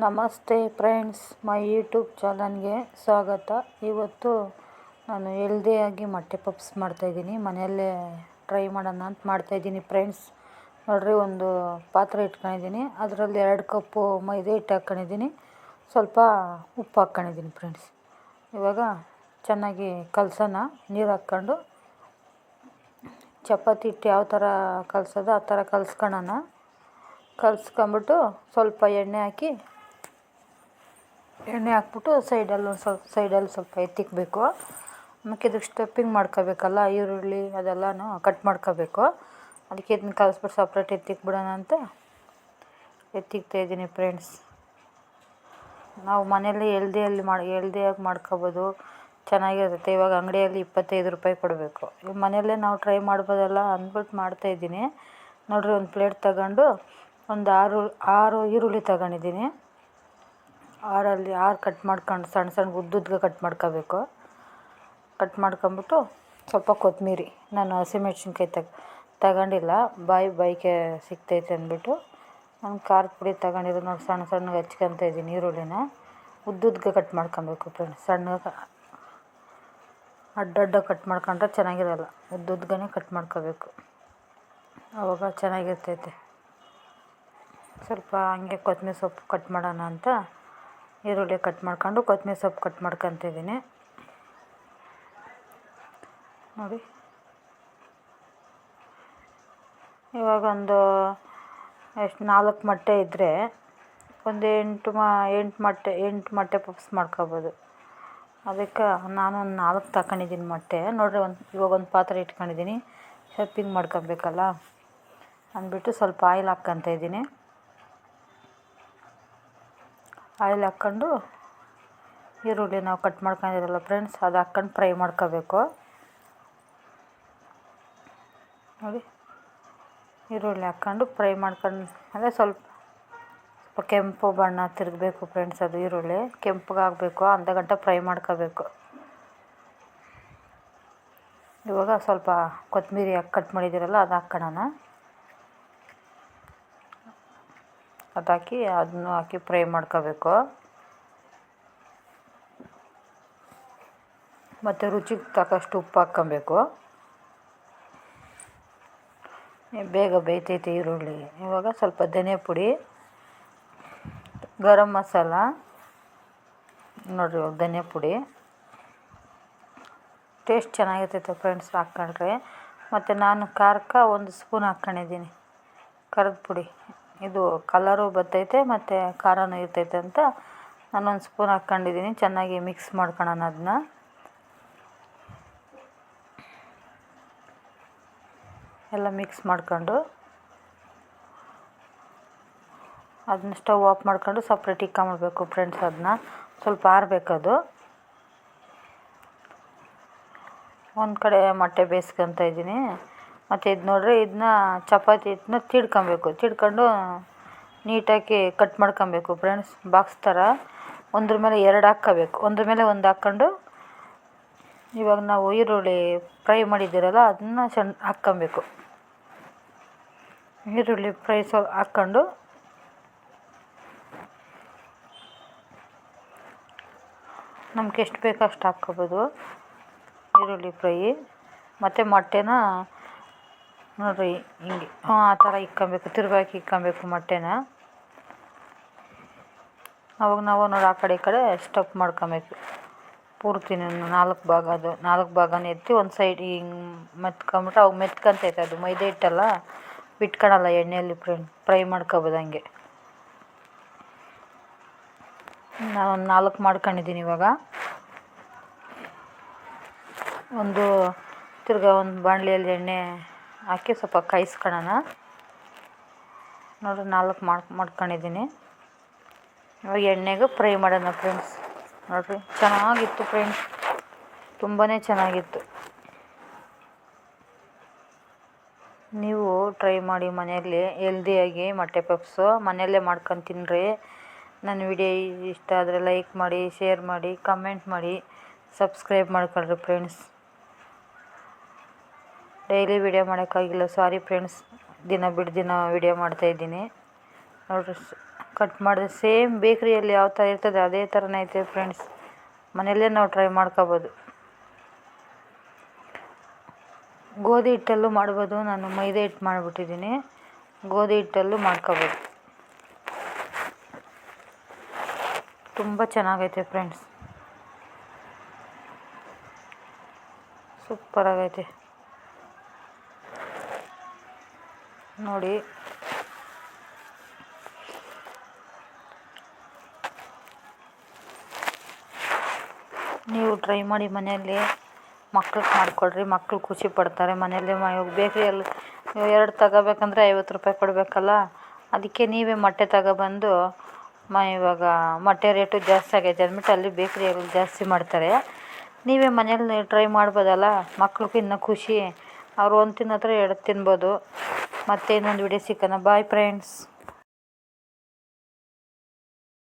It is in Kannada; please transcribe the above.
ನಮಸ್ತೆ ಫ್ರೆಂಡ್ಸ್, ಮೈ ಯೂಟ್ಯೂಬ್ ಚಾನಲ್ಗೆ ಸ್ವಾಗತ. ಇವತ್ತು ನಾನು ಹೆಲ್ದಿಯಾಗಿ ಮೊಟ್ಟೆ ಪಪ್ಸ್ ಮಾಡ್ತಾಯಿದ್ದೀನಿ. ಮನೆಯಲ್ಲೇ ಟ್ರೈ ಮಾಡೋಣ ಅಂತ ಮಾಡ್ತಾಯಿದ್ದೀನಿ ಫ್ರೆಂಡ್ಸ್. ನೋಡ್ರಿ, ಒಂದು ಪಾತ್ರೆ ಇಟ್ಕೊಂಡಿದ್ದೀನಿ. ಅದರಲ್ಲಿ 2 ಕಪ್ಪು ಮೈದಾ ಹಿಟ್ಟು ಹಾಕ್ಕೊಂಡಿದ್ದೀನಿ. ಸ್ವಲ್ಪ ಉಪ್ಪು ಹಾಕ್ಕೊಂಡಿದ್ದೀನಿ ಫ್ರೆಂಡ್ಸ್. ಇವಾಗ ಚೆನ್ನಾಗಿ ಕಲಸೋಣ. ನೀರು ಹಾಕ್ಕೊಂಡು ಚಪಾತಿ ಹಿಟ್ಟು ಯಾವ ಥರ ಕಲಸೋದು ಆ ಥರ ಕಲಸ್ಕೊಳ್ಳೋಣ. ಕಲಸ್ಕೊಂಬಿಟ್ಟು ಸ್ವಲ್ಪ ಎಣ್ಣೆ ಹಾಕ್ಬಿಟ್ಟು ಸೈಡಲ್ಲಿ ಸ್ವಲ್ಪ ಎತ್ತಿಕ್ಬೇಕು. ಆಮೇಲೆ ಇದಕ್ಕೆ ಸ್ಟಫಿಂಗ್ ಮಾಡ್ಕೋಬೇಕಲ್ಲ, ಈರುಳ್ಳಿ ಅದೆಲ್ಲನೂ ಕಟ್ ಮಾಡ್ಕೋಬೇಕು. ಅದಕ್ಕೆ ಇದನ್ನ ಕಲಸ್ಬಿಟ್ಟು ಸಪ್ರೇಟ್ ಎತ್ತಿಕ್ಬಿಡೋಣ ಅಂತ ಎತ್ತಿಕ್ತಾಯಿದ್ದೀನಿ ಫ್ರೆಂಡ್ಸ್. ನಾವು ಮನೆಯಲ್ಲಿ ಹೆಲ್ದಿಯಾಗಿ ಮಾಡ್ಕೊಬೋದು, ಚೆನ್ನಾಗಿರುತ್ತೆ. ಇವಾಗ ಅಂಗಡಿಯಲ್ಲಿ 25 ರೂಪಾಯಿ ಕೊಡಬೇಕು. ಇವಾಗ ಮನೆಯಲ್ಲೇ ನಾವು ಟ್ರೈ ಮಾಡ್ಬೋದಲ್ಲ ಅಂದ್ಬಿಟ್ಟು ಮಾಡ್ತಾಯಿದ್ದೀನಿ. ನೋಡಿರಿ, ಒಂದು ಪ್ಲೇಟ್ ತಗೊಂಡು ಒಂದು 6 ಈರುಳ್ಳಿ ತಗೊಂಡಿದ್ದೀನಿ. 6 ಕಟ್ ಮಾಡ್ಕೊಂಡು ಸಣ್ಣ ಉದ್ದುದ್ಗೆ ಕಟ್ ಮಾಡ್ಕೋಬೇಕು. ಕಟ್ ಮಾಡ್ಕೊಂಬಿಟ್ಟು ಸ್ವಲ್ಪ ಕೊತ್ತಂಬರಿ, ನಾನು ಹಸಿಮೆಣ್ಸಿನ್ಕಾಯಿ ತಗೊಂಡಿಲ್ಲ, ಬಾಯಿಗೆ ಸಿಗ್ತೈತೆ ಅಂದ್ಬಿಟ್ಟು ನಾನು ಖಾರದ ಪುಡಿ ತಗೊಂಡಿರೋ. ನೋಡಿ, ಸಣ್ಣಗೆ ಹಚ್ಕೊತಾ ಇದ್ದೀನಿ. ಈರುಳ್ಳಿನ ಉದ್ದುದ್ಗೆ ಕಟ್ ಮಾಡ್ಕೊಬೇಕು ಫ್ರೆಂಡ್ಸ್. ಸಣ್ಣಗೆ ಅಡ್ಡ ಕಟ್ ಮಾಡ್ಕೊಂಡ್ರೆ ಚೆನ್ನಾಗಿರಲ್ಲ, ಉದ್ದುದ್ಗೇ ಕಟ್ ಮಾಡ್ಕೋಬೇಕು, ಆವಾಗ ಚೆನ್ನಾಗಿರ್ತೈತೆ. ಸ್ವಲ್ಪ ಹಂಗೆ ಕೊತ್ತಂಬರಿ ಸೊಪ್ಪು ಕಟ್ ಮಾಡೋಣ ಅಂತ ಈರುಳ್ಳಿ ಕಟ್ ಮಾಡ್ಕೊಂಡು ಕೊತ್ತಂಬರಿ ಸೊಪ್ಪು ಕಟ್ ಮಾಡ್ಕೊತಿದ್ದೀನಿ. ನೋಡಿ, ಇವಾಗ ಒಂದು 4 ಮೊಟ್ಟೆ ಇದ್ದರೆ ಒಂದು 8 ಮೊಟ್ಟೆ ಪಪ್ಸ್ ಮಾಡ್ಕೊಬೋದು. ಅದಕ್ಕೆ ನಾನು ಒಂದು 4 ತಗೊಂಡಿದ್ದೀನಿ ಮೊಟ್ಟೆ. ನೋಡಿರಿ, ಇವಾಗ ಒಂದು ಪಾತ್ರೆ ಇಟ್ಕೊಂಡಿದ್ದೀನಿ. ಸ್ಟಫಿಂಗ್ ಮಾಡ್ಕೊಬೇಕಲ್ಲ ಅಂದ್ಬಿಟ್ಟು ಸ್ವಲ್ಪ ಆಯಿಲ್ ಹಾಕ್ಕೊತಾ ಇದ್ದೀನಿ. ಆಯಿಲ್ ಹಾಕ್ಕೊಂಡು ಈರುಳ್ಳಿ ನಾವು ಕಟ್ ಮಾಡ್ಕೊಂಡಿರಲ್ಲ ಫ್ರೆಂಡ್ಸ್, ಅದು ಹಾಕ್ಕೊಂಡು ಫ್ರೈ ಮಾಡ್ಕೋಬೇಕು. ನೋಡಿ, ಈರುಳ್ಳಿ ಹಾಕ್ಕೊಂಡು ಫ್ರೈ ಮಾಡ್ಕೊಂಡು ಅಂದರೆ ಸ್ವಲ್ಪ ಕೆಂಪು ಬಣ್ಣ ತಿರುಗಬೇಕು ಫ್ರೆಂಡ್ಸ್. ಅದು ಈರುಳ್ಳಿ ಕೆಂಪಗಾಗಬೇಕು, ಅರ್ಧ ಗಂಟೆ ಫ್ರೈ ಮಾಡ್ಕೋಬೇಕು. ಇವಾಗ ಸ್ವಲ್ಪ ಕೊತ್ತಂಬರಿ ಕಟ್ ಮಾಡಿದ್ದೀರಲ್ಲ ಅದು ಹಾಕ್ಕೊಳ್ಳೋಣ. ಅದನ್ನು ಹಾಕಿ ಫ್ರೈ ಮಾಡ್ಕೋಬೇಕು. ಮತ್ತು ರುಚಿಗೆ ತಕ್ಕಷ್ಟು ಉಪ್ಪು ಹಾಕ್ಕೊಬೇಕು. ಬೇಗ ಬೇಯ್ತೈತೆ ಈರುಳ್ಳಿ. ಇವಾಗ ಸ್ವಲ್ಪ ಧನಿಯಾ ಪುಡಿ, ಗರಂ ಮಸಾಲ, ನೋಡಿರಿ, ಇವಾಗ ಧನಿಯಾ ಪುಡಿ ಟೇಸ್ಟ್ ಚೆನ್ನಾಗಿರ್ತೈತೆ ಫ್ರೆಂಡ್ಸ್ ಹಾಕ್ಕೊಂಡ್ರೆ. ಮತ್ತು ನಾನು ಖಾರಕ್ಕೆ 1 ಸ್ಪೂನ್ ಹಾಕ್ಕೊಂಡಿದ್ದೀನಿ ಖಾರದ ಪುಡಿ. ಇದು ಕಲರು ಬರ್ತೈತೆ ಮತ್ತು ಖಾರನೂ ಇರ್ತೈತೆ ಅಂತ ನಾನು 1 ಸ್ಪೂನ್ ಹಾಕ್ಕೊಂಡಿದ್ದೀನಿ. ಚೆನ್ನಾಗಿ ಮಿಕ್ಸ್ ಮಾಡ್ಕೊಳ್ಳೋಣ. ಅದನ್ನ ಎಲ್ಲ ಮಿಕ್ಸ್ ಮಾಡ್ಕೊಂಡು ಅದನ್ನ ಸ್ಟವ್ ಆಫ್ ಮಾಡ್ಕೊಂಡು ಸಪ್ರೇಟ್ ಇಟ್ಕೊಂಬಿಡ್ಬೇಕು ಫ್ರೆಂಡ್ಸ್. ಅದನ್ನ ಸ್ವಲ್ಪ ಆರಬೇಕದು. ಒಂದು ಕಡೆ ಮೊಟ್ಟೆ ಬೇಯಿಸ್ಕೊತಾ ಇದ್ದೀನಿ. ಮತ್ತು ಇದು ನೋಡ್ರಿ, ಇದನ್ನ ಚಪಾತಿ ಹಿಟ್ಟನ್ನ ತಿಡ್ಕೊಂಡು ನೀಟಾಗಿ ಕಟ್ ಮಾಡ್ಕೊಬೇಕು ಫ್ರೆಂಡ್ಸ್. ಬಾಕ್ಸ್ ಥರ ಒಂದ್ರ ಮೇಲೆ 2 ಹಾಕ್ಕೋಬೇಕು, ಒಂದ್ರ ಮೇಲೆ 1 ಹಾಕ್ಕೊಂಡು ಇವಾಗ ನಾವು ಈರುಳ್ಳಿ ಫ್ರೈ ಮಾಡಿದ್ದೀರಲ್ಲ ಅದನ್ನು ಹಾಕ್ಕೊಬೇಕು. ಈರುಳ್ಳಿ ಫ್ರೈ ಹಾಕ್ಕೊಂಡು ನಮ್ಗೆ ಎಷ್ಟು ಬೇಕೋ ಅಷ್ಟು ಹಾಕ್ಕೊಬೋದು ಈರುಳ್ಳಿ ಫ್ರೈ. ಮತ್ತು ಮೊಟ್ಟೆನ ನೋಡಿರಿ ಹಿಂಗೆ ಆ ಥರ ಇಕ್ಕೊಬೇಕು, ತಿರುವಾಗಿ ಇಕ್ಕೊಬೇಕು ಮೊಟ್ಟೆನ. ಅವಾಗ ನಾವು ನೋಡಿ ಆ ಕಡೆ ಈ ಕಡೆ ಸ್ಟಫ್ ಮಾಡ್ಕೊಬೇಕು ಪೂರ್ತಿ. 4 ಭಾಗನ ಎತ್ತಿ ಒಂದು ಸೈಡ್ ಹಿಂಗೆ ಮೆತ್ಕೊಂಬಿಟ್ರೆ ಅವಾಗ ಮೆತ್ಕೊಂತೈತೆ. ಅದು ಮೈದಾ ಹಿಟ್ಟಲ್ಲ, ಬಿಟ್ಕೊಳಲ್ಲ ಎಣ್ಣೆಯಲ್ಲಿ ಫ್ರೈ ಮಾಡ್ಕೊಬೋದು ಹಂಗೆ. ನಾನೊಂದು 4 ಮಾಡ್ಕೊಂಡಿದ್ದೀನಿ. ಇವಾಗ ತಿರ್ಗಾ ಒಂದು ಬಾಣಲಿಯಲ್ಲಿ ಎಣ್ಣೆ ಹಾಕಿ ಸ್ವಲ್ಪ ಕಾಯಿಸ್ಕೊಳ್ಳೋಣ. ನೋಡಿರಿ, 4 ಮಾಡ್ಕೊಂಡಿದ್ದೀನಿ. ಇವಾಗ ಎಣ್ಣೆಗೆ ಫ್ರೈ ಮಾಡೋಣ ಫ್ರೆಂಡ್ಸ್. ನೋಡಿರಿ, ಚೆನ್ನಾಗಿತ್ತು ಫ್ರೆಂಡ್ಸ್, ತುಂಬಾ ಚೆನ್ನಾಗಿತ್ತು. ನೀವು ಟ್ರೈ ಮಾಡಿ ಮನೆಯಲ್ಲಿ ಹೆಲ್ದಿಯಾಗಿ ಮೊಟ್ಟೆ ಪಪ್ಸು ಮನೆಯಲ್ಲೇ ಮಾಡ್ಕೊಂಡು ತಿನ್ನಿರಿ. ನನ್ನ ವಿಡಿಯೋ ಇಷ್ಟ ಆದರೆ ಲೈಕ್ ಮಾಡಿ, ಶೇರ್ ಮಾಡಿ, ಕಮೆಂಟ್ ಮಾಡಿ, ಸಬ್ಸ್ಕ್ರೈಬ್ ಮಾಡ್ಕೊಳ್ರಿ ಫ್ರೆಂಡ್ಸ್. ಡೈಲಿ ವಿಡಿಯೋ ಮಾಡೋಕ್ಕಾಗಿಲ್ಲ, ಸಾರಿ ಫ್ರೆಂಡ್ಸ್. ದಿನ ಬಿಟ್ಟು ದಿನ ವಿಡಿಯೋ ಮಾಡ್ತಾಯಿದ್ದೀನಿ ನೋಡಿರಿ. ಕಟ್ ಮಾಡಿದೆ. ಸೇಮ್ ಬೇಕ್ರಿಯಲ್ಲಿ ಯಾವ ಥರ ಇರ್ತದೆ ಅದೇ ಥರನೇ ಐತೆ ಫ್ರೆಂಡ್ಸ್. ಮನೆಯಲ್ಲೇ ನಾವು ಟ್ರೈ ಮಾಡ್ಕೋಬೋದು. ಗೋಧಿ ಹಿಟ್ಟಲ್ಲೂ ಮಾಡ್ಬೋದು. ನಾನು ಮೈದಾ ಹಿಟ್ಟು ಮಾಡಿಬಿಟ್ಟಿದ್ದೀನಿ. ಗೋಧಿ ಹಿಟ್ಟಲ್ಲೂ ಮಾಡ್ಕೋಬೋದು. ತುಂಬ ಚೆನ್ನಾಗೈತೆ ಫ್ರೆಂಡ್ಸ್. ಸೂಪರಾಗೈತೆ ನೋಡಿ. ನೀವು ಟ್ರೈ ಮಾಡಿ ಮನೆಯಲ್ಲಿ. ಮಕ್ಳಿಗೆ ಮಾಡಿಕೊಡ್ರಿ. ಮಕ್ಕಳು ಖುಷಿ ಪಡ್ತಾರೆ. ಮನೆಯಲ್ಲೇ ಇವಾಗ ಬೇಕ್ರಿಯಲ್ಲಿ ಎರಡು ತಗೋಬೇಕಂದ್ರೆ 50 ರೂಪಾಯಿ ಕೊಡಬೇಕಲ್ಲ. ಅದಕ್ಕೆ ನೀವೇ ಮೊಟ್ಟೆ ತಗೊಬಂದು ಇವಾಗ ಮೊಟ್ಟೆ ರೇಟು ಜಾಸ್ತಿ ಆಗೈತೆ ಅಂದ್ಬಿಟ್ಟು ಅಲ್ಲಿ ಬೇಕ್ರಿಯಲ್ಲಿ ಜಾಸ್ತಿ ಮಾಡ್ತಾರೆ. ನೀವೇ ಮನೇಲಿ ಟ್ರೈ ಮಾಡ್ಬೋದಲ್ಲ. ಮಕ್ಳಿಗೂ ಇನ್ನೂ ಖುಷಿ. ಅವ್ರು ಒಂದು ತಿನ್ನೋ ಹತ್ರ ಎರಡು ತಿನ್ಬೋದು. ಮತ್ತೆ ಇನ್ನೊಂದು ವಿಡಿಯೋ ಸಿಕ್ಕನ. Bye friends.